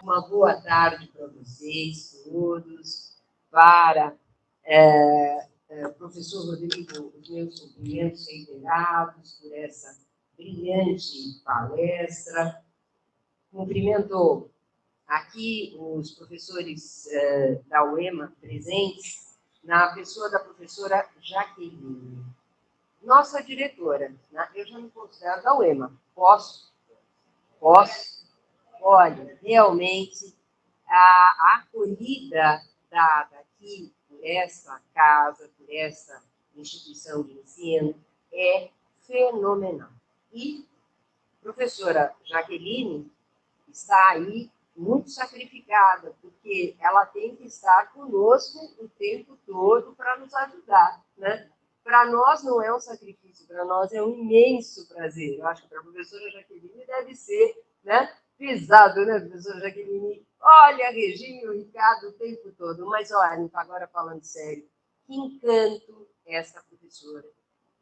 Uma boa tarde para vocês todos, para professor Rodrigo, os meus cumprimentos reiterados por essa brilhante palestra. Cumprimento aqui os professores da UEMA presentes, na pessoa da professora Jaqueline, nossa diretora. Né? Eu já me considero da UEMA. Posso? Olha, realmente, a acolhida dada aqui por essa casa, por essa instituição de ensino, é fenomenal. E a professora Jaqueline está aí muito sacrificada, porque ela tem que estar conosco o tempo todo para nos ajudar, né? Para nós não é um sacrifício, para nós é um imenso prazer. Eu acho que para a professora Jaqueline deve ser, né, pesado, né, professora Jaqueline? Olha, Regina e o Ricardo o tempo todo. Mas, olha, agora falando sério, que encanto essa professora.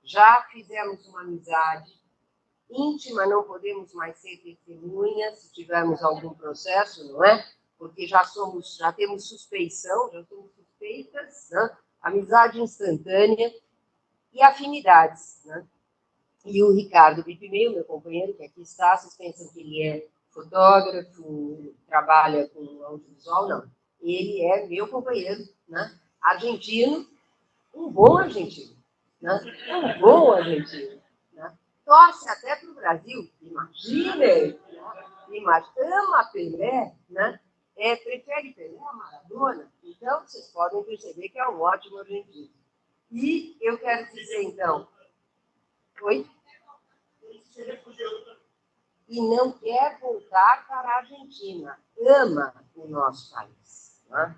Já fizemos uma amizade íntima, não podemos mais ser testemunhas se tivermos algum processo, não é? Porque já temos suspeição, já somos suspeitas, né? Amizade instantânea e afinidades, né? E o Ricardo Bipimeu, meu companheiro, que aqui está, vocês pensam que ele é fotógrafo, trabalha com audiovisual? Não. Ele é meu companheiro, né? Argentino, um bom argentino, né? Um bom argentino, né? Torce até para o Brasil, imaginem, né? Ama Pelé, né? Prefere Pelé a Maradona, então vocês podem perceber que é um ótimo argentino. E eu quero dizer, então, oi? E não quer voltar para a Argentina. Ama o nosso país. Né?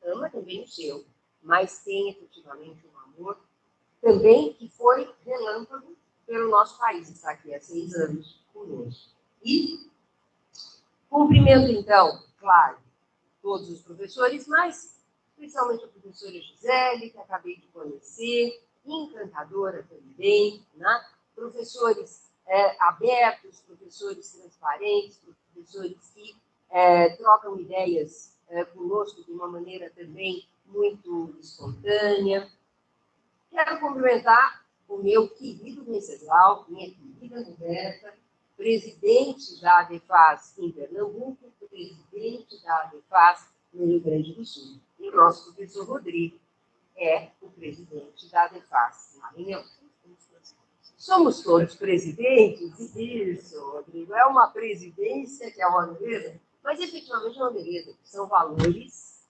Ama também o seu, mas tem efetivamente um amor também que foi relâmpago pelo nosso país. Está aqui há 6 anos conosco. E cumprimento, então, claro, todos os professores, mas especialmente a professora Gisele, que acabei de conhecer, encantadora também, né? Professores abertos, professores transparentes, professores que trocam ideias conosco de uma maneira também muito espontânea. Quero cumprimentar o meu querido Venceslau, minha querida Roberta, presidente da ADEFAS em Pernambuco, presidente da ADEFAS no Rio Grande do Sul. E o nosso professor Rodrigo é o presidente da ADEFAS no Maranhão. Somos todos presidentes? Isso, Rodrigo. É uma presidência que é uma beleza, mas efetivamente é uma beleza. São valores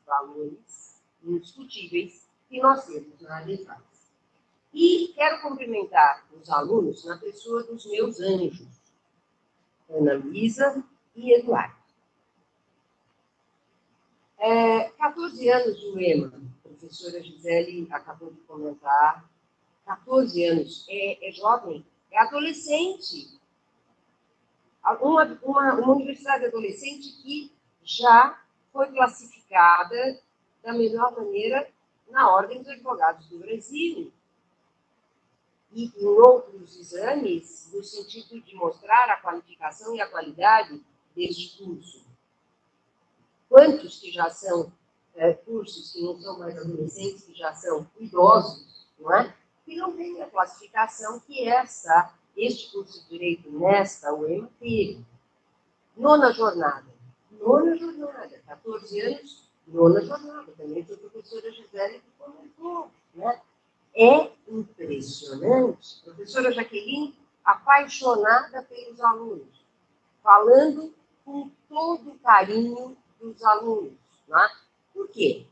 indiscutíveis que nós temos na ADEFAS. E quero cumprimentar os alunos na pessoa dos meus anjos, Ana Luísa e Eduardo. 14 anos de UEMA, a professora Gisele acabou de comentar. 14 anos, é jovem, é adolescente. Uma universidade adolescente que já foi classificada da melhor maneira na Ordem dos Advogados do Brasil. E em outros exames, no sentido de mostrar a qualificação e a qualidade deste curso. Quantos que já são cursos que não são mais adolescentes, que já são idosos, não é? Que não têm a classificação que este curso de Direito nesta UEMA teve. Nona jornada, 14 anos, nona jornada, também foi a professora Gisele que comentou, né? É impressionante. A professora Jaqueline, apaixonada pelos alunos, falando com todo o carinho dos alunos. Né? Por quê?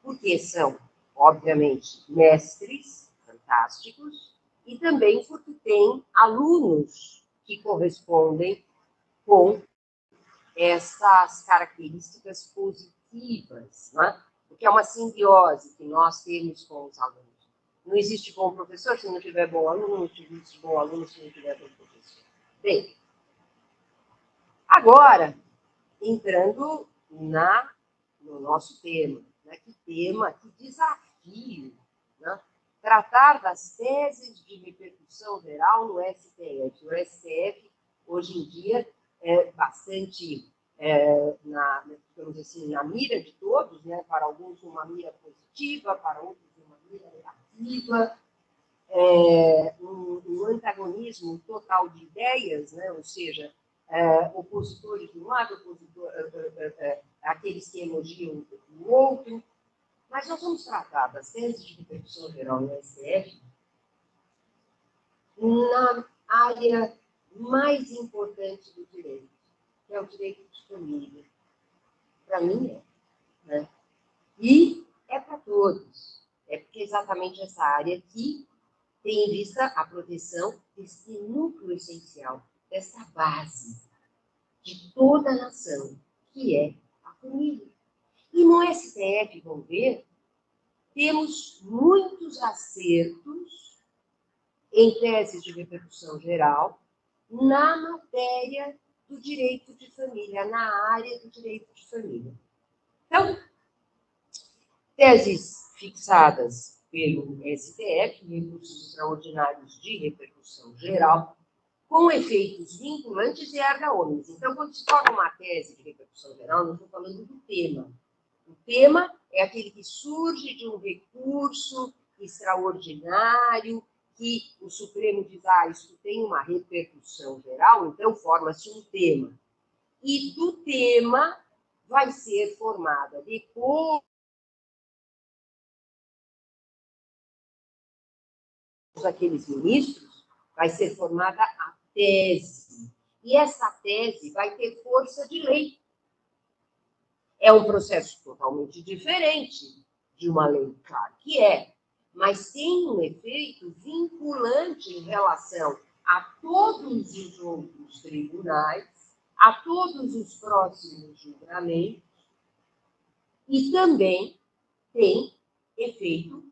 Porque são, obviamente, mestres fantásticos e também porque tem alunos que correspondem com essas características positivas, né? Porque é uma simbiose que nós temos com os alunos. Não existe bom professor se não tiver bom aluno, não existe bom aluno se não tiver bom professor. Bem, agora, entrando no nosso tema, né? Que desafio, né? Tratar das teses de repercussão geral no STF. O STF, hoje em dia, é bastante assim, na mira de todos, né? Para alguns uma mira positiva, para outros uma mira negativa, um antagonismo total de ideias, né? Ou seja, opositores de um lado, aqueles que elogiam o outro. Mas nós vamos tratar das teses de repercussão geral no STF na área mais importante do direito, que é o direito de família. Para mim é. Né? E é para todos. É porque é exatamente essa área que tem em vista a proteção desse núcleo essencial, dessa base de toda a nação, que é a família. E no STF, vamos ver, temos muitos acertos em teses de repercussão geral na matéria do direito de família, na área do direito de família. Então, teses fixadas pelo STF, recursos extraordinários de repercussão geral, com efeitos vinculantes e erga omnes. Então, quando se forma uma tese de repercussão geral, não estou falando do tema. O tema é aquele que surge de um recurso extraordinário, que o Supremo diz, isso tem uma repercussão geral, então forma-se um tema. E do tema vai ser formada depois daqueles ministros, vai ser formada a tese. E essa tese vai ter força de lei. É um processo totalmente diferente de uma lei, claro que é, mas tem um efeito vinculante em relação a todos os outros tribunais, a todos os próximos julgamentos, e também tem efeito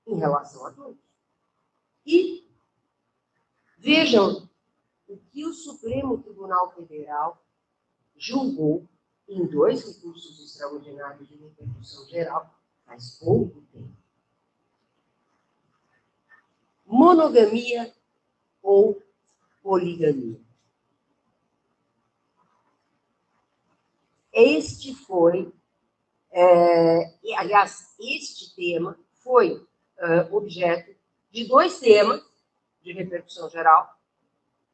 em relação a todos. E vejam o que o Supremo Tribunal Federal julgou em 2 recursos extraordinários de repercussão geral, faz pouco tempo. Monogamia ou poligamia. Este foi, aliás, este tema foi objeto de 2 temas de repercussão geral.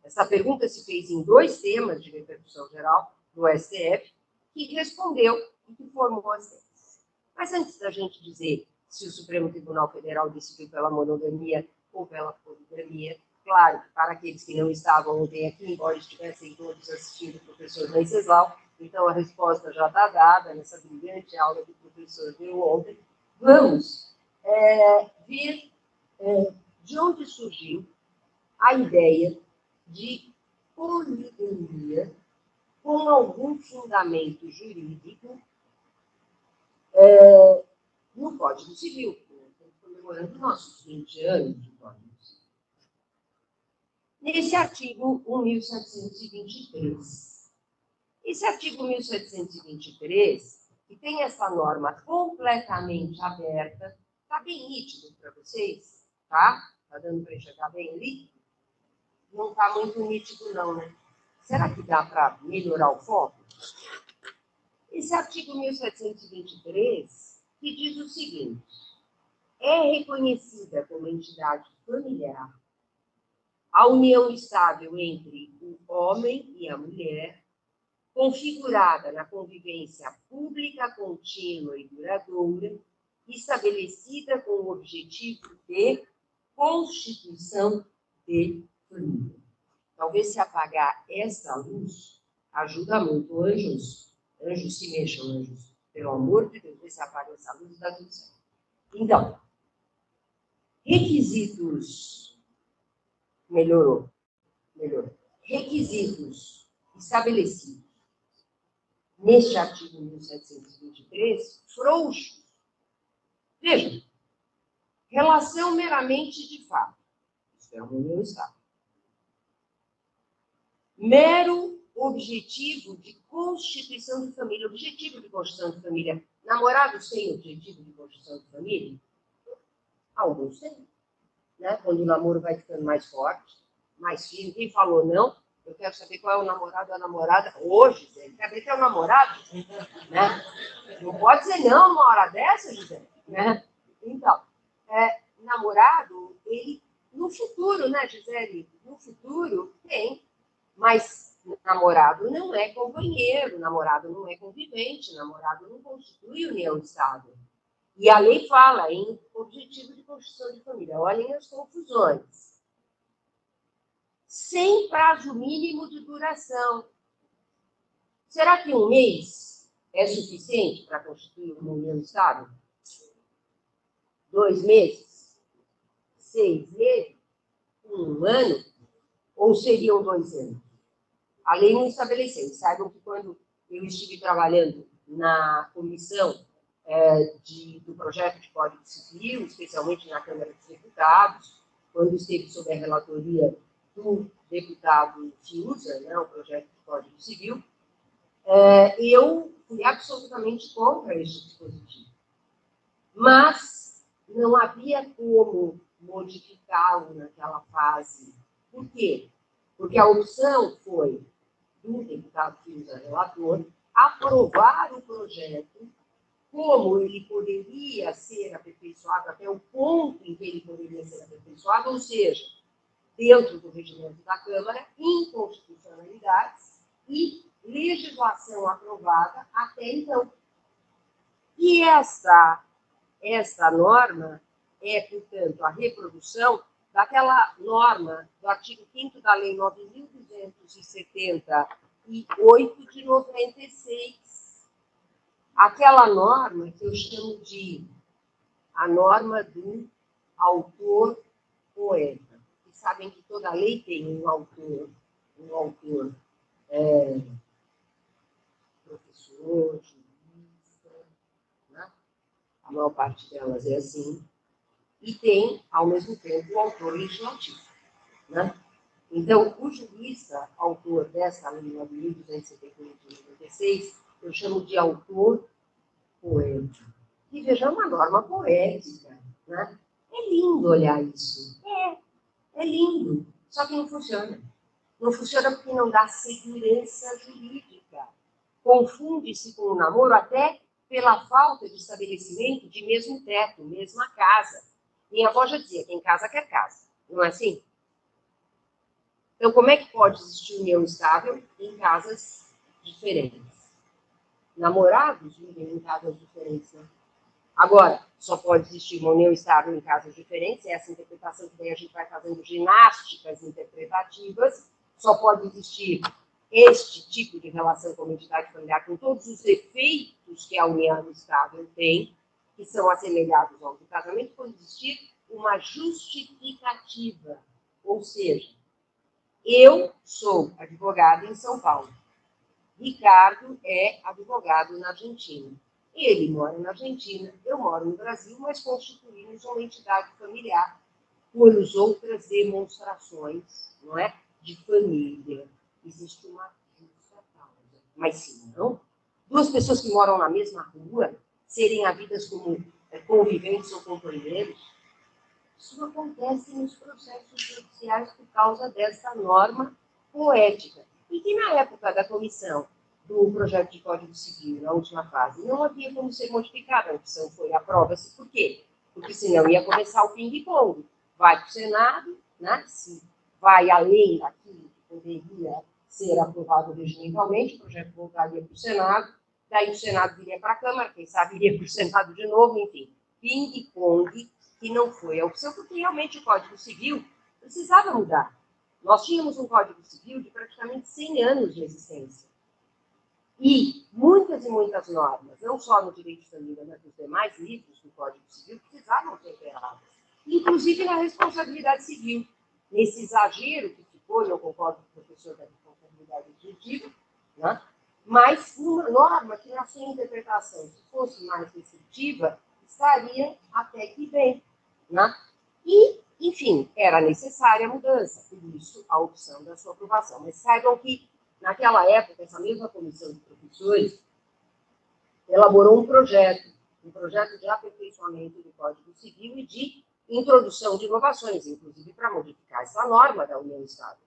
Essa pergunta se fez em 2 temas de repercussão geral do STF, que respondeu e que formou as teses. Mas antes da gente dizer se o Supremo Tribunal Federal decidiu pela monogamia ou pela poligamia, claro, para aqueles que não estavam ontem aqui, embora estivessem todos assistindo o professor Venceslau, então a resposta já está dada nessa brilhante aula que o professor deu ontem. Vamos ver de onde surgiu a ideia de poligamia com algum fundamento jurídico no Código Civil. Estamos comemorando nossos 20 anos de Código Civil. Nesse artigo 1723. Esse artigo 1723, que tem essa norma completamente aberta, está bem nítido para vocês? Tá? Está dando para enxergar bem ali? Não está muito nítido, não, né? Será que dá para melhorar o foco? Esse artigo 1723, que diz o seguinte: é reconhecida como entidade familiar a união estável entre o homem e a mulher, configurada na convivência pública, contínua e duradoura, estabelecida com o objetivo de constituição de família. Talvez se apagar essa luz ajuda muito. Anjos, se mexam, anjos. Pelo amor de Deus, se apaga essa luz, dá tudo certo. Então, requisitos. Melhorou. Requisitos estabelecidos neste artigo 1723, frouxos. Vejam, relação meramente de fato. Isso é uma união estável. Mero objetivo de constituição de família. Objetivo de constituição de família. Namorados têm objetivo de constituição de família? Alguns têm. Né? Quando o namoro vai ficando mais forte, mais firme. Quem falou não, Eu quero saber qual é o namorado ou a namorada hoje, Gisele. Quer ver que é o namorado? Né? Não pode dizer não uma hora dessa, Gisele. Né? Então, namorado, ele, no futuro, né, Gisele? No futuro tem, mas namorado não é companheiro, namorado não é convivente, namorado não constitui união estável. E a lei fala em objetivo de construção de família. Olhem as confusões. Sem prazo mínimo de duração. Será que um mês é suficiente para constituir uma união estável? 2 meses? 6 meses? 1 ano? Ou seriam 2 anos? A lei não estabeleceu. Saibam que quando eu estive trabalhando na comissão do projeto de Código Civil, especialmente na Câmara dos Deputados, quando esteve sob a relatoria do deputado Fiuza, né, o projeto de Código Civil, eu fui absolutamente contra este dispositivo. Mas não havia como modificá-lo naquela fase. Por quê? Porque a opção foi do deputado Fiuza, relator, aprovar o projeto como ele poderia ser aperfeiçoado até o ponto em que ele poderia ser aperfeiçoado, ou seja, dentro do regimento da Câmara, inconstitucionalidades e legislação aprovada até então. E esta norma é, portanto, a reprodução daquela norma do artigo 5º da Lei 9.278 de 96. Aquela norma que eu chamo de a norma do autor poeta. E sabem que toda lei tem um autor professor, jurista, né? A maior parte delas é assim, e tem, ao mesmo tempo, o autor legislativo. Né? Então, o jurista, autor dessa lei 9.278 de 96, eu chamo de autor poeta. E veja, uma norma poética. Né? É lindo olhar isso. É lindo. Só que não funciona. Não funciona porque não dá segurança jurídica. Confunde-se com o namoro até pela falta de estabelecimento de mesmo teto, mesma casa. Minha avó já dizia, quem casa quer casa. Não é assim? Então, como é que pode existir união estável em casas diferentes? Namorados vivem em casas diferentes, né? Agora, só pode existir uma união estável em casas diferentes, essa interpretação que daí a gente vai fazendo ginásticas interpretativas, só pode existir este tipo de relação com a entidade familiar, com todos os efeitos que a união estável tem, que são assemelhados ao do casamento, quando existir uma justificativa. Ou seja, eu sou advogado em São Paulo. Ricardo é advogado na Argentina. Ele mora na Argentina, eu moro no Brasil, mas constituímos uma entidade familiar por outras demonstrações, não é? De família. Existe uma justa causa. Mas se não, 2 pessoas que moram na mesma rua serem havidas como conviventes ou companheiros, isso acontece nos processos judiciais por causa dessa norma poética. E que na época da comissão do projeto de Código Civil, na última fase, não havia como ser modificada. A opção foi aprova-se. Por quê? Porque senão ia começar o ping-pong. Vai para o Senado, né? Se vai além daquilo que poderia ser aprovado regimentalmente, o projeto voltaria para o Senado, daí o Senado viria para a Câmara, quem sabe iria para o Senado de novo, enfim. Ping-pong, que não foi a opção, porque realmente o Código Civil precisava mudar. Nós tínhamos um Código Civil de praticamente 100 anos de existência. E muitas normas, não só no direito de família, mas nos demais livros do Código Civil, precisavam ser alteradas. Inclusive na responsabilidade civil. Nesse exagero que ficou, eu concordo com o professor da responsabilidade objetiva, né? Mas uma norma que, na sua interpretação, se fosse mais restritiva, estaria até que bem. Né? E, enfim, era necessária a mudança, por isso a opção da sua aprovação. Mas saibam que, naquela época, essa mesma comissão de professores elaborou um projeto de aperfeiçoamento do Código Civil e de introdução de inovações, inclusive para modificar essa norma da união estável.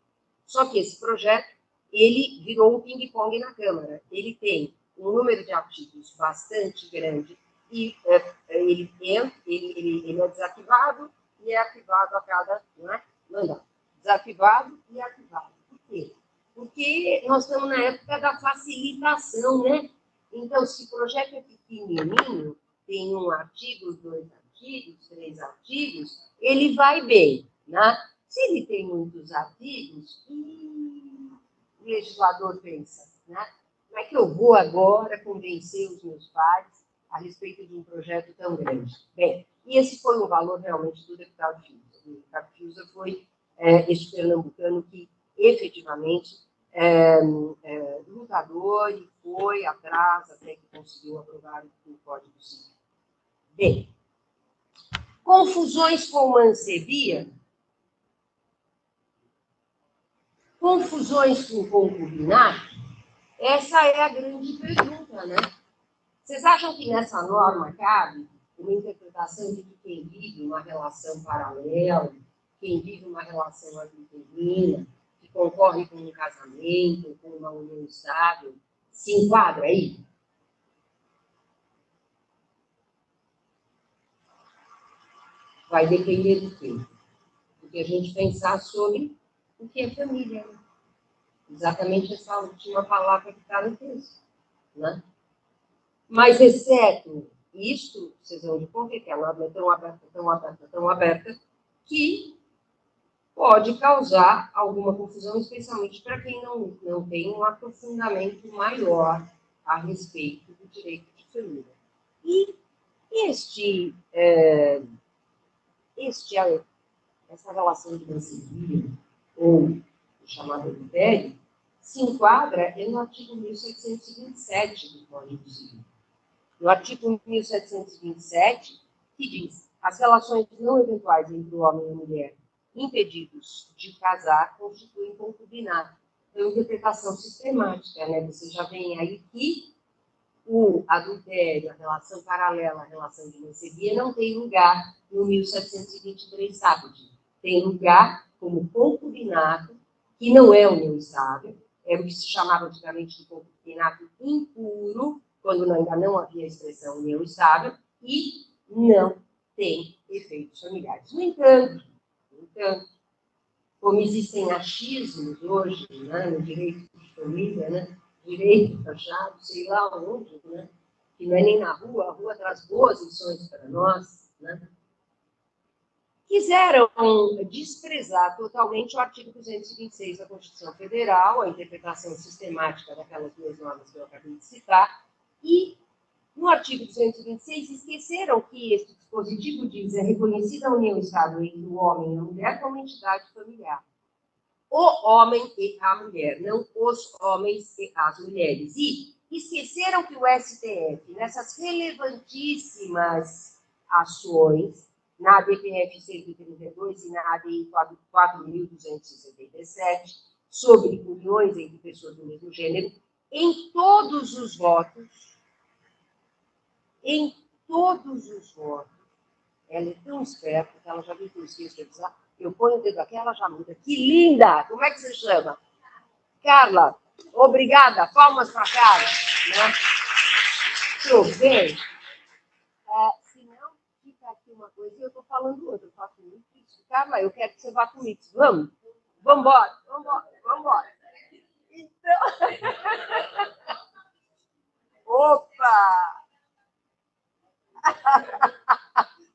Só que esse projeto, ele virou um ping-pong na Câmara. Ele tem um número de artigos bastante grande e ele é desativado e é ativado a cada mandato. Desativado e ativado. Por quê? Porque nós estamos na época da facilitação, né? Então, se o projeto é pequenininho, tem um artigo, 2 artigos, 3 artigos, ele vai bem, né? Se ele tem muitos artigos, o legislador pensa, né? Como é que eu vou agora convencer os meus pares a respeito de um projeto tão grande? Bem, e esse foi um valor realmente do deputado Fiuza. O deputado Fiuza foi este pernambucano que efetivamente lutador e foi atrás até que conseguiu aprovar o Código Civil. Bem, confusões com mancebia, confusões com concubinato, essa é a grande pergunta, né? Vocês acham que nessa norma cabe uma interpretação de que quem vive uma relação paralela, quem vive uma relação adulterina, que concorre com um casamento, com uma união estável, se enquadra aí? Vai depender do quê? Do que a gente pensar sobre o que é família. Né? Exatamente essa última palavra que está no texto. Né? Mas, exceto isto, vocês vão de convir que a norma é tão aberta, tão aberta, tão aberta, que pode causar alguma confusão, especialmente para quem não tem um aprofundamento maior a respeito do direito de família. E essa relação de mancebia, ou o chamado adultério, se enquadra no artigo 1727 do Código Civil. No artigo 1727, que diz: as relações não eventuais entre o homem e a mulher impedidos de casar constituem concubinato. É uma interpretação sistemática, né? Você já vem aí que o adultério, a relação paralela, a relação de mancebia, não tem lugar no 1723 Sabut. Tem lugar como concubinato, que não é união estável, é o que se chamava antigamente de concubinato impuro, quando ainda não havia a expressão união estável, e não tem efeitos familiares. No entanto, como existem achismos hoje, né, no direito de família, né, direito fachado, sei lá onde, né, que não é nem na rua, a rua traz boas lições para nós, né, quiseram desprezar totalmente o artigo 226 da Constituição Federal, a interpretação sistemática daquelas duas normas que eu acabei de citar, e no artigo 226 esqueceram que este dispositivo diz: é reconhecida a união estável entre o homem e a mulher como entidade familiar. O homem e a mulher, não os homens e as mulheres. E esqueceram que o STF, nessas relevantíssimas ações, na DPF 132 e na ADI 4.267, sobre uniões entre pessoas do mesmo gênero, em todos os votos, ela é tão esperta que ela já viu que eu esqueço de avisar. Eu ponho o dedo aqui, ela já muda. Que linda! Como é que você chama? Carla, obrigada. Palmas para a Carla. Né? Tudo bem? Se não, fica aqui uma coisa e eu estou falando outra. Eu faço muito isso. Carla, eu quero que você vá comigo. Vamos? Vamos embora. Então... Opa!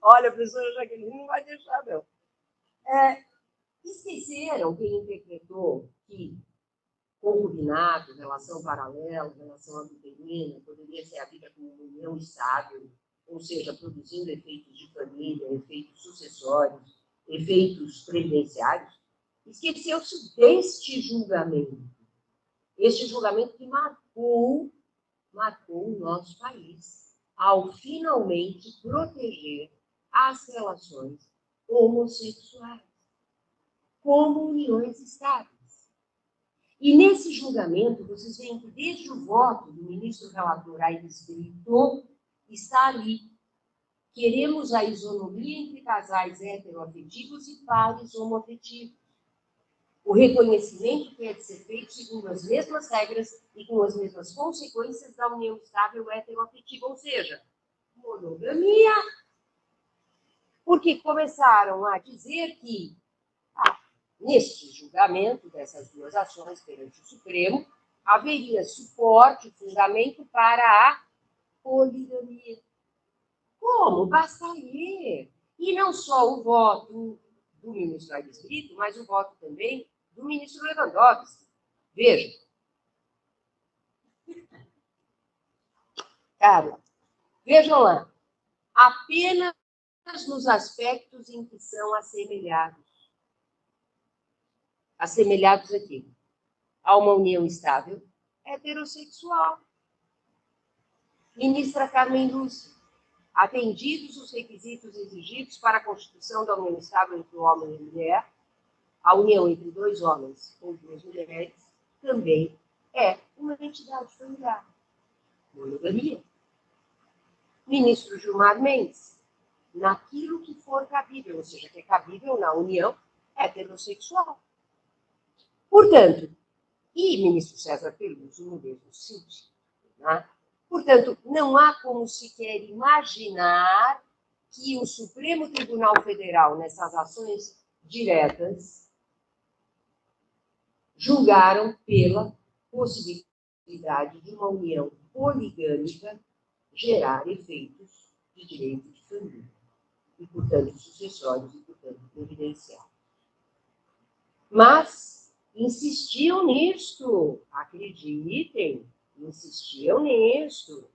Olha, a professora Jaqueline não vai deixar, não. Esqueceram quem interpretou que concubinato, relação paralela, relação adulterina, poderia ser a vida como uma união estável, ou seja, produzindo efeitos de família, efeitos sucessórios, efeitos previdenciários. Esqueceu-se deste julgamento. Este julgamento que marcou o nosso país ao finalmente proteger as relações homossexuais como uniões estáveis. E nesse julgamento, vocês veem que desde o voto do ministro relator Aires Brito, está ali: queremos a isonomia entre casais heteroafetivos e pares homoafetivos. O reconhecimento que é de ser feito segundo as mesmas regras e com as mesmas consequências da união estável heteroafetiva, ou seja, monogamia. Porque começaram a dizer que, neste julgamento dessas duas ações perante o Supremo, haveria suporte, fundamento para a poligamia. Como? Basta ler. E não só o voto do ministro Aires Brito, mas o voto também do ministro Lewandowski. Veja. Cara, vejam lá. Apenas nos aspectos em que são assemelhados. Assemelhados aqui. A uma união estável heterossexual. Ministra Carmen Lúcia. Atendidos os requisitos exigidos para a constituição da união estável entre o homem e a mulher, a união entre dois homens ou duas mulheres também é uma entidade familiar. Monogamia. Ministro Gilmar Mendes, naquilo que for cabível, ou seja, que é cabível na união heterossexual. Portanto, e ministro César Peluso no mesmo sentido, né? Portanto, não há como sequer imaginar que o Supremo Tribunal Federal, nessas ações diretas, julgaram pela possibilidade de uma união poligâmica gerar efeitos de direito de família, e, portanto, sucessórios e, portanto, previdenciários. Mas insistiam nisto, acreditem, insistiam nisto.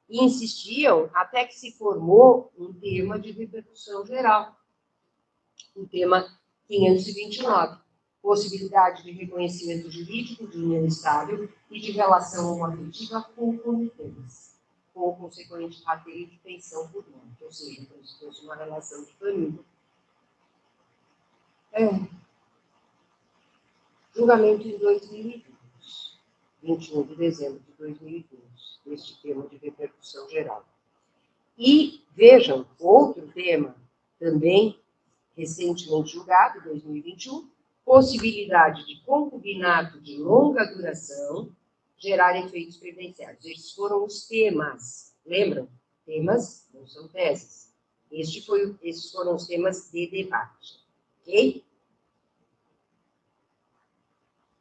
E insistiam até que se formou um tema de repercussão geral. O tema 529, possibilidade de reconhecimento jurídico de união estável e de relação homoafetiva concomitante, com o consequente rateio de pensão por morte, ou seja, como se fosse uma relação de família. Julgamento em 2020, 21 de dezembro de 2020, este tema de repercussão geral. E, vejam, outro tema também recentemente julgado, 2021, possibilidade de concubinato de longa duração gerar efeitos previdenciários. Esses foram os temas, lembram? Temas não são teses. Esses foram os temas de debate, ok?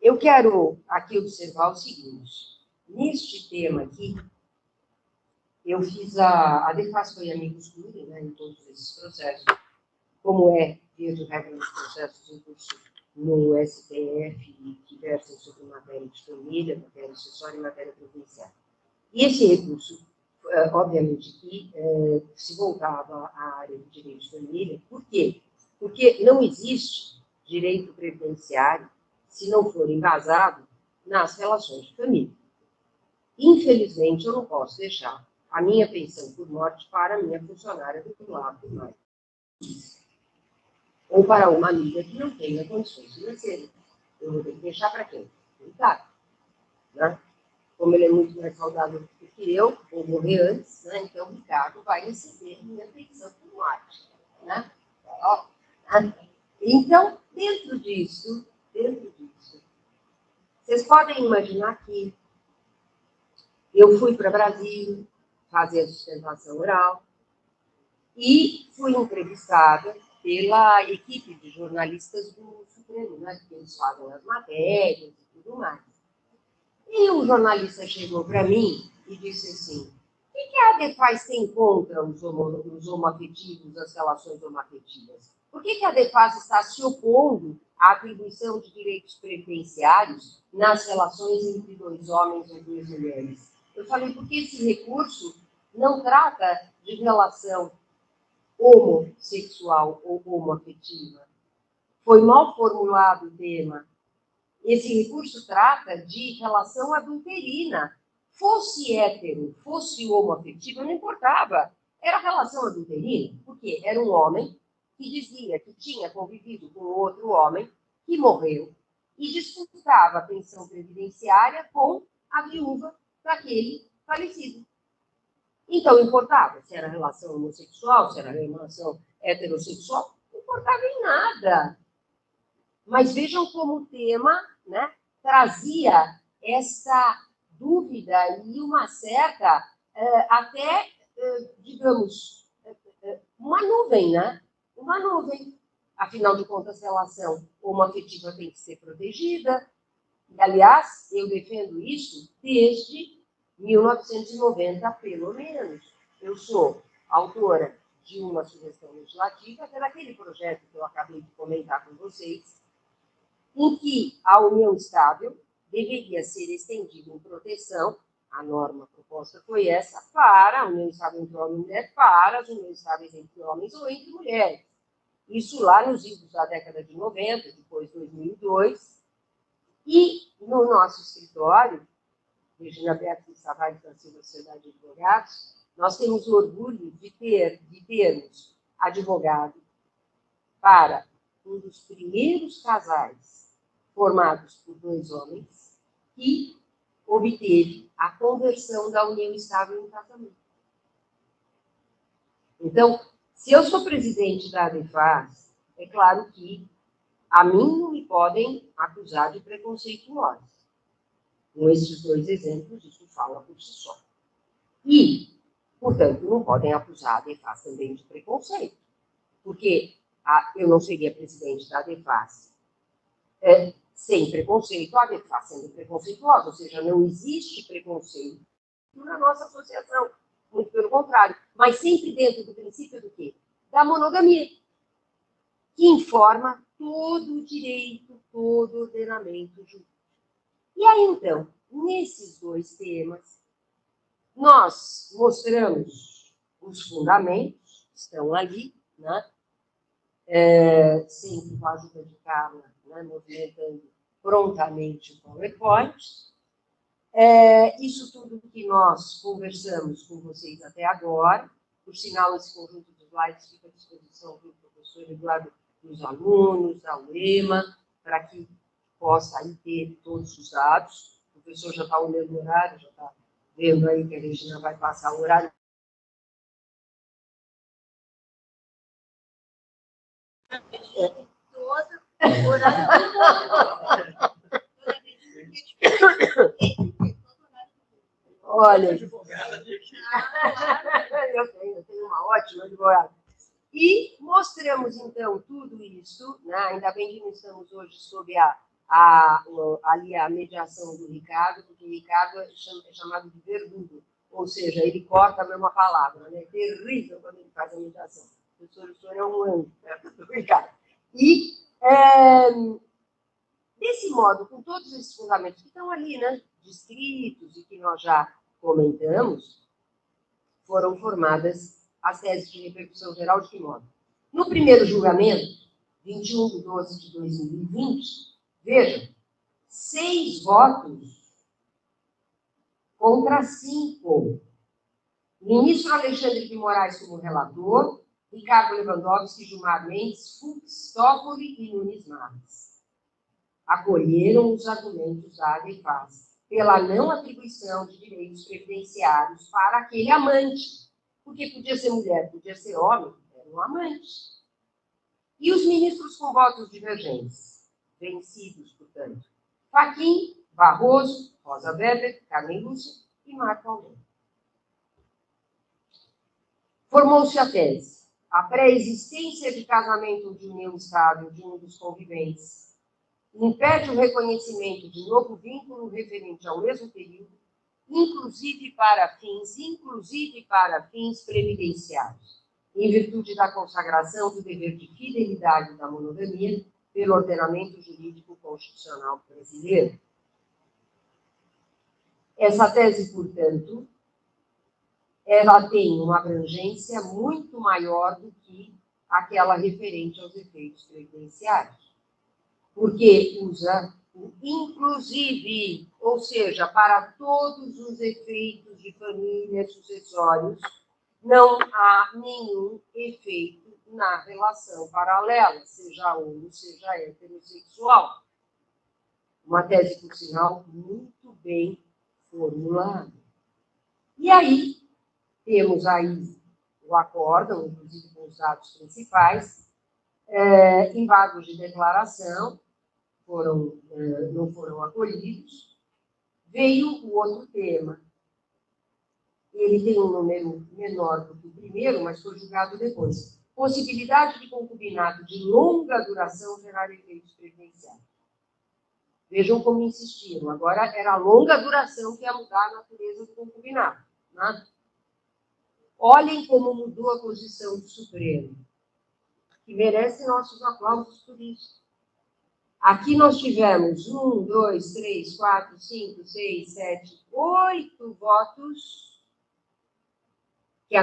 Eu quero aqui observar o seguinte. Neste tema aqui, eu fiz a DEFAS foi amigos curi, né, em todos esses processos, como é, via de regra, nos processos em curso no STF, que versam sobre matéria de família, matéria acessória e matéria provincial. E esse recurso, obviamente, que se voltava à área do direito de família. Por quê? Porque não existe direito previdenciário se não for embasado nas relações de família. Infelizmente, eu não posso deixar a minha pensão por morte para a minha funcionária do lar por mais. Ou para uma amiga que não tenha condições financeiras. Eu vou ter que deixar para quem? Ricardo. Né? Como ele é muito mais saudável do que eu, vou morrer antes, né? Então o Ricardo vai receber minha pensão por morte. Né? Então, dentro disso, vocês podem imaginar que eu fui para Brasília fazer a sustentação oral e fui entrevistada pela equipe de jornalistas do Supremo, né, que eles fazem as matérias e tudo mais. E o jornalista chegou para mim e disse assim, o que a DEFAS tem contra os homoafetivos, as relações homoafetivas? Por que a DEFAS está se opondo à atribuição de direitos previdenciários nas relações entre dois homens ou duas mulheres? Eu falei, porque esse recurso não trata de relação homossexual ou homoafetiva. Foi mal formulado o tema. Esse recurso trata de relação adulterina. Fosse hétero, fosse homoafetiva, não importava. Era relação adulterina, porque era um homem que dizia que tinha convivido com outro homem que morreu e disputava a pensão previdenciária com a viúva daquele falecido. Então, importava se era relação homossexual, se era relação heterossexual, não importava em nada. Mas vejam como o tema, né, trazia essa dúvida e uma certa, até, digamos, uma nuvem, né? Uma nuvem. Afinal de contas, a relação homoafetiva tem que ser protegida. E, aliás, eu defendo isso desde 1990, pelo menos. Eu sou autora de uma sugestão legislativa, que era aquele projeto que eu acabei de comentar com vocês, em que a união estável deveria ser estendida em proteção, a norma proposta foi essa, para a união estável entre homem e mulher, para as uniões estáveis entre homens ou entre mulheres. Isso lá nos idos da década de 90, depois 2002, e no nosso escritório, Regina Beatriz Tavares da Silva Sociedade de Advogados, nós temos o orgulho de termos advogado para um dos primeiros casais formados por 2 homens que obteve a conversão da união estável em casamento. Então, se eu sou presidente da ADEFAS, é claro que a mim não me podem acusar de preconceituosa. Com esses 2 exemplos, isso fala por si só. E, portanto, não podem acusar a ADEFAS também de preconceito, porque eu não seria presidente da ADEFAS sem preconceito, a ADEFAS sendo preconceituosa, ou seja, não existe preconceito na nossa associação, muito pelo contrário, mas sempre dentro do princípio do quê? Da monogamia, que informa todo o direito, todo o ordenamento jurídico. E aí, então, nesses 2 temas, nós mostramos os fundamentos, estão ali, né? Sempre com a ajuda de Carla, né? Movimentando prontamente o PowerPoint. Isso tudo que nós conversamos com vocês até agora, por sinal, esse conjunto de slides fica à disposição do professor Eduardo, dos alunos, da UEMA, para que possa aí ter todos os dados. O professor já está olhando o horário, já está vendo aí que a Regina vai passar o horário. Todo horário. Olha, eu tenho uma ótima advogada. E mostramos, então, tudo isso, né? Ainda bem que não estamos hoje sob ali a mediação do Ricardo, porque o Ricardo é chamado de verdugo, ou seja, ele corta a mesma palavra, né? É terrível quando ele faz a mediação. O senhor é um anjo, né, do Ricardo. E, desse modo, com todos esses fundamentos que estão ali, né, descritos e que nós já comentamos, foram formadas as teses de repercussão geral de que modo? No primeiro julgamento, 21 de 12 de 2020, vejam, 6 votos contra 5. Ministro Alexandre de Moraes como relator, Ricardo Lewandowski, Gilmar Mendes, Fux, Toffoli e Nunes Marques. Acolheram os argumentos da ADEFAS pela não atribuição de direitos previdenciários para aquele amante, porque podia ser mulher, podia ser homem, era um amante. E os ministros com votos divergentes, vencidos, portanto, Fachin, Barroso, Rosa Weber, Carmen Lúcia e Marco Aurélio. Formou-se a tese. A pré-existência de casamento ou de união estável de um dos conviventes impede o reconhecimento de novo vínculo referente ao mesmo período, inclusive para fins previdenciários, em virtude da consagração do dever de fidelidade da monogamia pelo ordenamento jurídico constitucional brasileiro. Essa tese, portanto, ela tem uma abrangência muito maior do que aquela referente aos efeitos previdenciários, porque usa o inclusive, ou seja, para todos os efeitos de família sucessórios, não há nenhum efeito na relação paralela, seja homo, seja heterossexual. Uma tese, por sinal, muito bem formulada. E aí, temos aí o acórdão, inclusive com os dados principais, embargos de declaração, não foram acolhidos. Veio o outro tema. Ele tem um número menor do que o primeiro, mas foi julgado depois. Possibilidade de concubinato de longa duração gerar efeitos previdenciários. Vejam como insistiram. Agora era a longa duração que ia mudar a natureza do concubinato. Né? Olhem como mudou a posição do Supremo, que merece nossos aplausos por isso. Aqui nós tivemos 1, 2, 3, 4, 5, 6, 7, 8 votos que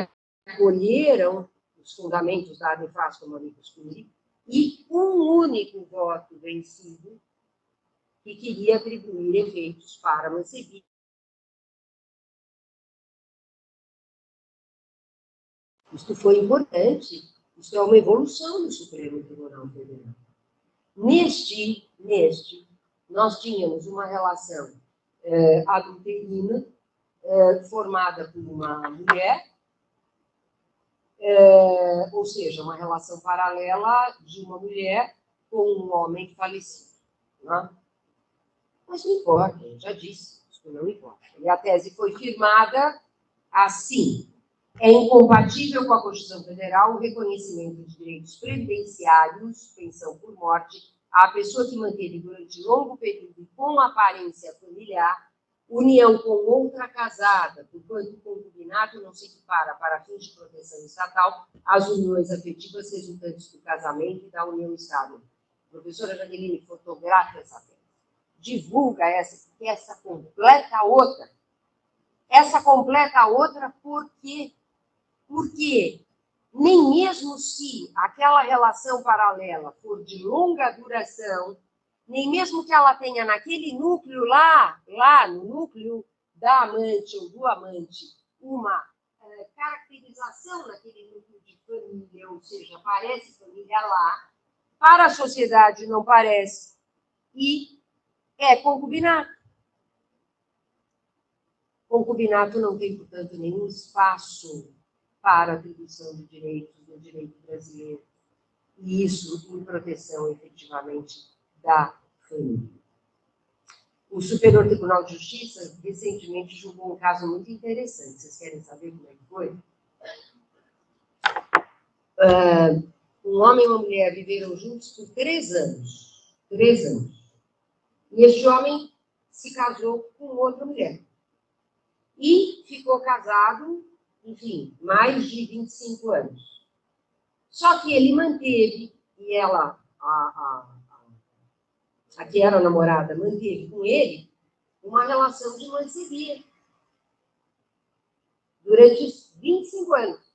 acolheram os fundamentos da Adefasco Amicus Curiae e um único voto vencido que queria atribuir efeitos para a mancebia. Isto foi importante, isso é uma evolução do Supremo Tribunal Federal. Neste, nós tínhamos uma relação adulterina formada por uma mulher, ou seja, uma relação paralela de uma mulher com um homem falecido. Né? Mas não importa, eu já disse, isso não importa. E a tese foi firmada assim: é incompatível com a Constituição Federal o reconhecimento de direitos previdenciários, pensão por morte, à pessoa que manteve durante longo período com aparência familiar união com outra casada, porquanto o concubinato não se equipara para fins de proteção estatal às uniões afetivas resultantes do casamento e da união estável. Professora Jaqueline, fotografa essa tese. Divulga essa, porque essa completa a outra. Essa completa a outra porque nem mesmo se aquela relação paralela for de longa duração, nem mesmo que ela tenha naquele núcleo lá no núcleo da amante ou do amante, uma caracterização naquele núcleo de família, ou seja, parece família lá, para a sociedade não parece, e é concubinato. Concubinato não tem, portanto, nenhum espaço para a atribuição de direitos no direito brasileiro, e isso em proteção, efetivamente, da família. O Superior Tribunal de Justiça recentemente julgou um caso muito interessante. Vocês querem saber como é que foi? Um homem e uma mulher viveram juntos por 3 anos. 3 anos. E este homem se casou com outra mulher. E ficou casado, enfim, mais de 25 anos. Só que ele manteve, e ela, a que era namorada, manteve com ele uma relação de mancebia durante 25 anos.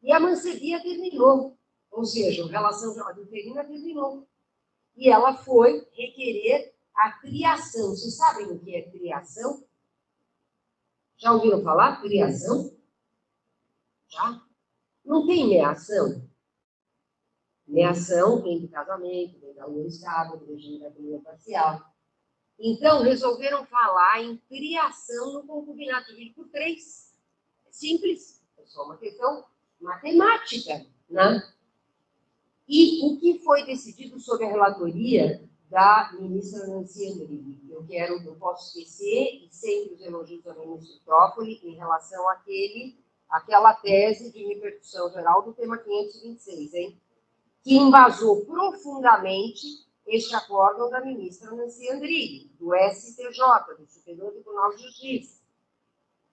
E a mancebia terminou, ou seja, a relação adulterina terminou. E ela foi requerer a criação. Vocês sabem o que é criação? Já ouviram falar? Criação? Já? Não tem meação? Meação vem do casamento, vem da união estável, do regime da união parcial. Então, resolveram falar em criação no concubinato dividido por 3. É simples, é só uma questão matemática, né? E o que foi decidido sob a relatoria da ministra Nancy Andrighi? Eu posso esquecer, e sempre os elogios da ministra Toffoli, em relação àquela tese de repercussão geral do tema 526, hein? Que embasou profundamente este acórdão da ministra Nancy Andrighi, do STJ, do Superior Tribunal de Justiça.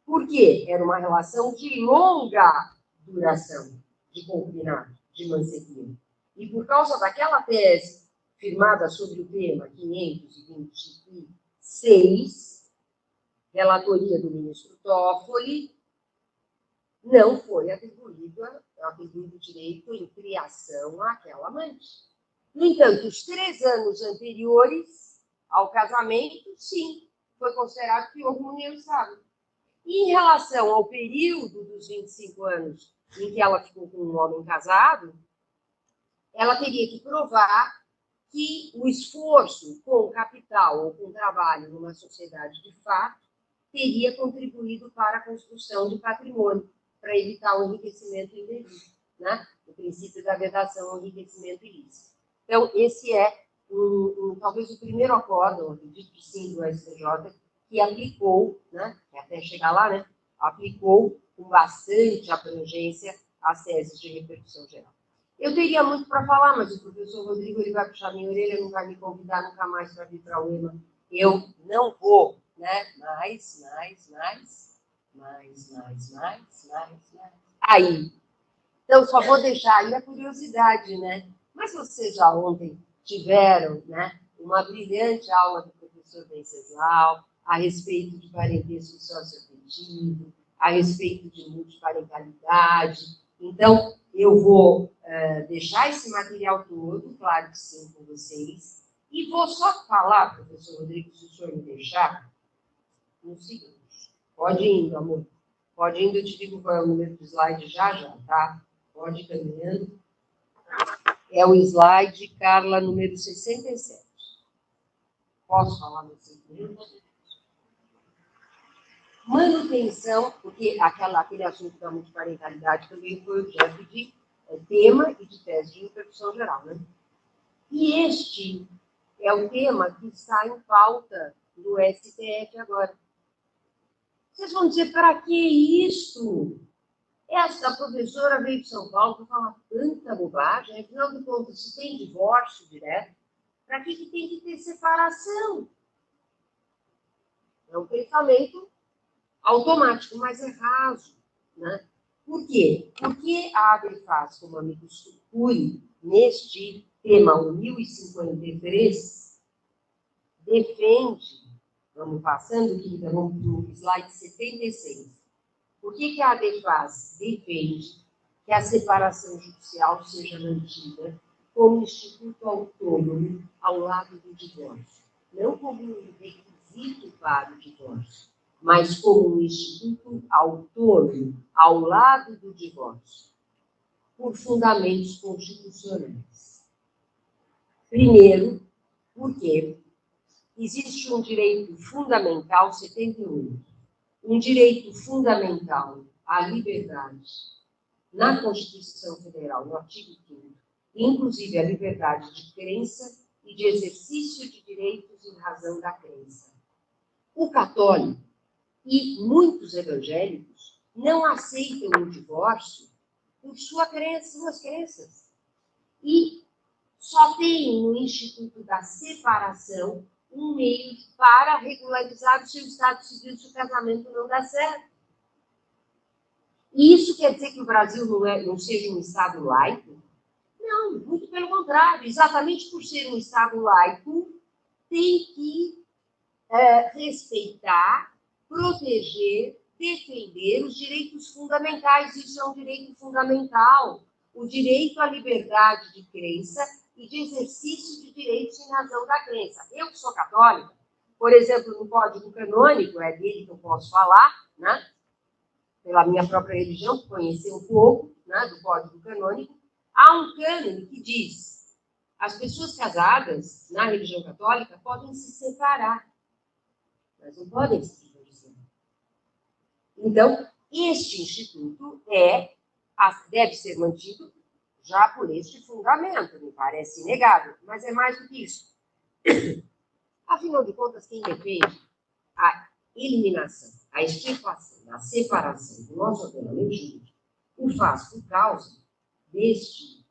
Por quê? Era uma relação de longa duração de concubinato, de mancebia. E por causa daquela tese firmada sobre o tema 526, relatoria do ministro Toffoli, não foi atribuído direito em criação àquela amante. No entanto, os 3 anos anteriores ao casamento, sim, foi considerado que houve união estável. E em relação ao período dos 25 anos em que ela ficou com um homem casado, ela teria que provar que o esforço com capital ou com trabalho numa sociedade de fato teria contribuído para a construção de patrimônio, para evitar o enriquecimento indevido, né? O princípio da vedação ao enriquecimento ilícito. Então, esse é talvez o primeiro acórdão, acredito que sim, do STJ, que aplicou, né, até chegar lá, né, aplicou com bastante abrangência as teses de repercussão geral. Eu teria muito para falar, mas o professor Rodrigo ele vai puxar minha orelha, não vai me convidar nunca mais para vir para a UEMA. Eu não vou, né? Mais. Aí. Então, só vou deixar aí a curiosidade, né? Mas vocês já ontem tiveram, né, uma brilhante aula do professor Venceslau a respeito de parentesco socioafetivo, a respeito de multiparentalidade. Então, eu vou deixar esse material todo, claro que sim, com vocês, e vou só falar, professor Rodrigo, se o senhor me deixar, no seguinte. Pode ir indo, amor. Pode ir indo, eu te digo qual é o número do slide já, tá? Pode ir caminhando. É o slide, Carla, número 67. Posso falar no 5 minutos? Manutenção, porque aquele assunto da multiparentalidade também foi objeto de tema e de tese de repercussão geral, né? E este é o tema que está em pauta do STF agora. Vocês vão dizer, para que isso? Essa professora veio de São Paulo para falar tanta bobagem, afinal de contas, se tem divórcio direto, para que tem que ter separação? É um pensamento automático, mas é raso, né? Por quê? Porque a ABFAS, como amigos Cury, neste tema 1053, defende, vamos passando, querida, vamos para o slide 76. Por que a ABFAS defende que a separação judicial seja mantida como instituto autônomo ao lado do divórcio? Não como um requisito para o divórcio, mas como um instituto autônomo ao lado do divórcio, por fundamentos constitucionais. Primeiro, porque existe um direito fundamental, 71, um direito fundamental à liberdade na Constituição Federal, no artigo 5º, inclusive a liberdade de crença e de exercício de direitos em razão da crença. O católico e muitos evangélicos não aceitam o divórcio por suas crenças. E só tem no Instituto da Separação um meio para regularizar o seu estado civil se o casamento não dá certo. E isso quer dizer que o Brasil não seja um Estado laico? Não, muito pelo contrário. Exatamente por ser um Estado laico, tem que respeitar, proteger, defender os direitos fundamentais. Isso é um direito fundamental. O direito à liberdade de crença e de exercício de direitos em razão da crença. Eu que sou católica, por exemplo, no Código Canônico, é dele que eu posso falar, né? Pela minha própria religião, conhecer um pouco, né, do Código Canônico, há um cânone que diz: as pessoas casadas na religião católica podem se separar, mas não podem se divorciar. Então, este instituto deve ser mantido já por este fundamento, me parece inegável, mas é mais do que isso. Afinal de contas, quem defende a eliminação, a extirpação, a separação do nosso ordenamento jurídico, o faz por causa deste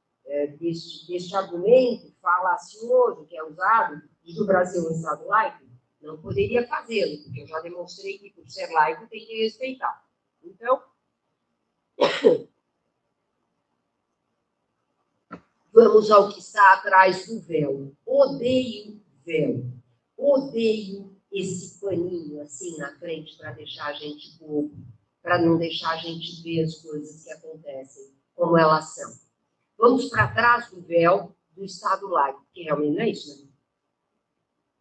argumento falacioso que é usado de que o Brasil é um Estado laico. Não poderia fazê-lo, porque eu já demonstrei que, por ser laico, tem que respeitar. Então, vamos ao que está atrás do véu. Odeio véu. Odeio esse paninho assim na frente para deixar a gente bobo, para não deixar a gente ver as coisas que acontecem como elas são. Vamos para trás do véu do Estado laico, que realmente não é isso, né?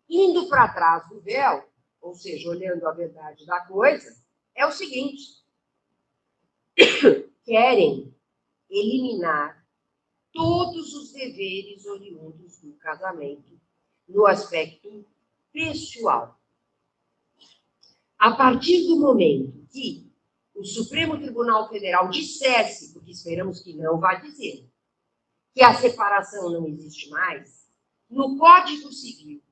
Indo para trás do véu, ou seja, olhando a verdade da coisa, é o seguinte: querem eliminar todos os deveres oriundos do casamento no aspecto pessoal. A partir do momento que o Supremo Tribunal Federal dissesse, porque esperamos que não vá dizer, que a separação não existe mais, no Código Civil.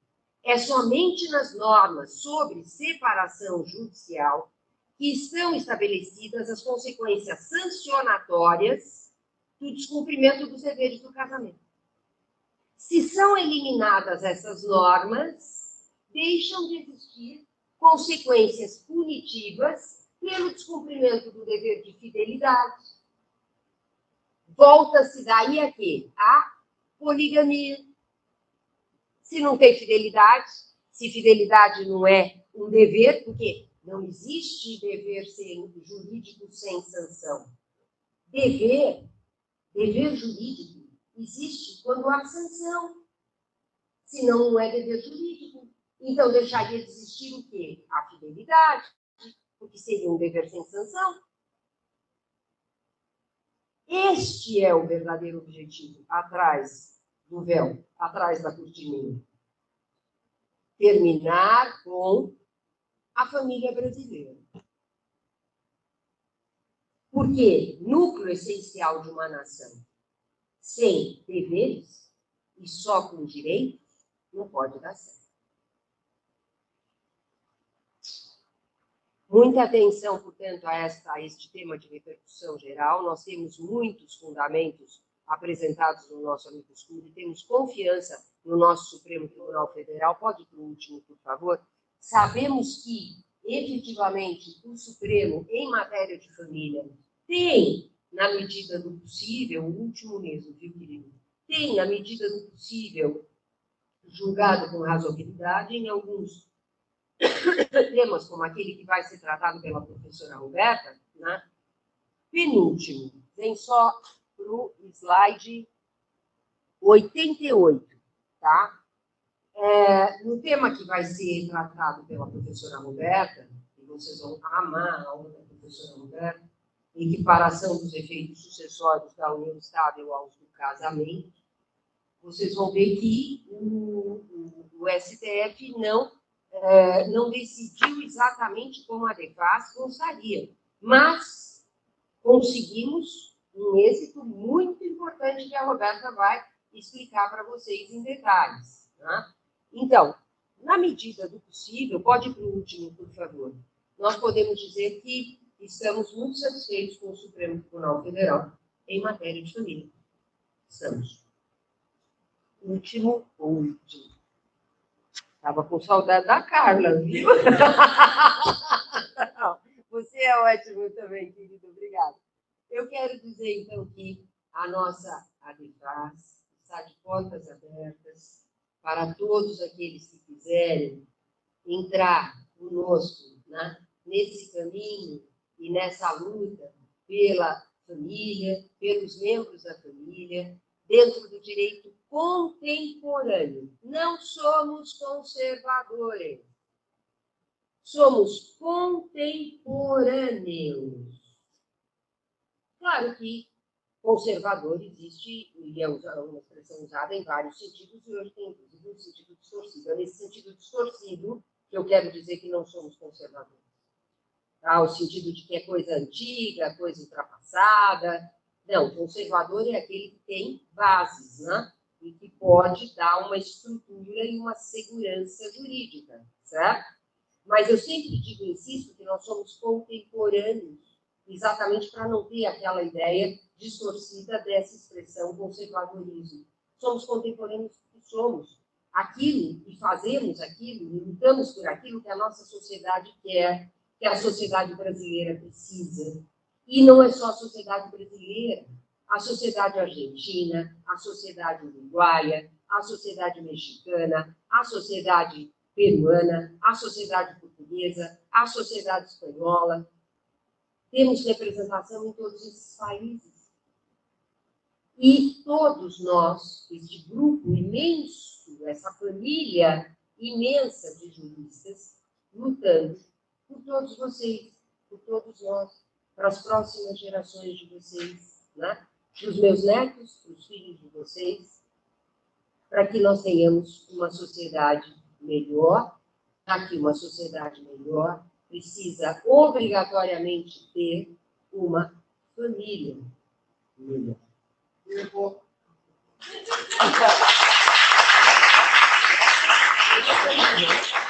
É somente nas normas sobre separação judicial que estão estabelecidas as consequências sancionatórias do descumprimento dos deveres do casamento. Se são eliminadas essas normas, deixam de existir consequências punitivas pelo descumprimento do dever de fidelidade. Volta-se daí a quê? A poligamia. Se não tem fidelidade, se fidelidade não é um dever, porque não existe dever jurídico sem sanção. Dever jurídico existe quando há sanção. Senão, não é dever jurídico. Então, deixaria de existir o quê? A fidelidade, porque seria um dever sem sanção. Este é o verdadeiro objetivo, atrás do véu, atrás da cortininha. Terminar com a família brasileira. Porque núcleo essencial de uma nação sem deveres e só com direitos não pode dar certo. Muita atenção, portanto, a este tema de repercussão geral. Nós temos muitos fundamentos apresentados no nosso amicus curiae, temos confiança no nosso Supremo Tribunal Federal. Pode ir para o último, por favor. Sabemos que, efetivamente, o Supremo, em matéria de família, tem, na medida do possível, o último mesmo, viu, querido? Tem, na medida do possível, julgado com razoabilidade em alguns temas, como aquele que vai ser tratado pela professora Roberta, né? Penúltimo, vem só para o slide 88, tá? No tema que vai ser tratado pela professora Roberta, e vocês vão amar a aula da professora Roberta, equiparação dos efeitos sucessórios da união estável aos do casamento, vocês vão ver que o STF não decidiu exatamente como a DEFAS gostaria, mas conseguimos um êxito muito importante que a Roberta vai explicar para vocês em detalhes. Tá? Então, na medida do possível, pode ir para o último, por favor. Nós podemos dizer que estamos muito satisfeitos com o Supremo Tribunal Federal em matéria de família. Estamos. Último. Estava com saudade da Carla, viu? Você é ótimo também, querido. Obrigada. Eu quero dizer, então, que a nossa ADEFAS está de portas abertas para todos aqueles que quiserem entrar conosco, né, nesse caminho e nessa luta pela família, pelos membros da família, dentro do direito contemporâneo. Não somos conservadores. Somos contemporâneos. Claro que conservador existe, e é uma expressão usada em vários sentidos, e hoje tem, inclusive, um sentido distorcido. É nesse sentido distorcido que eu quero dizer que não somos conservadores. Tá? O sentido de que é coisa antiga, coisa ultrapassada. Não, conservador é aquele que tem bases, né? E que pode dar uma estrutura e uma segurança jurídica, certo? Mas eu sempre digo, insisto, que nós somos contemporâneos, exatamente para não ter aquela ideia distorcida dessa expressão conservadorismo. Somos contemporâneos porque somos aquilo e fazemos aquilo e lutamos por aquilo que a nossa sociedade quer, que a sociedade brasileira precisa. E não é só a sociedade brasileira, a sociedade argentina, a sociedade uruguaia, a sociedade mexicana, a sociedade peruana, a sociedade portuguesa, a sociedade espanhola. Temos representação em todos esses países. E todos nós, este grupo imenso, essa família imensa de juristas, lutando por todos vocês, por todos nós, para as próximas gerações de vocês, né? Para os meus netos, para os filhos de vocês, para que nós tenhamos uma sociedade melhor. Aqui, uma sociedade melhor precisa obrigatoriamente ter uma família melhor. você.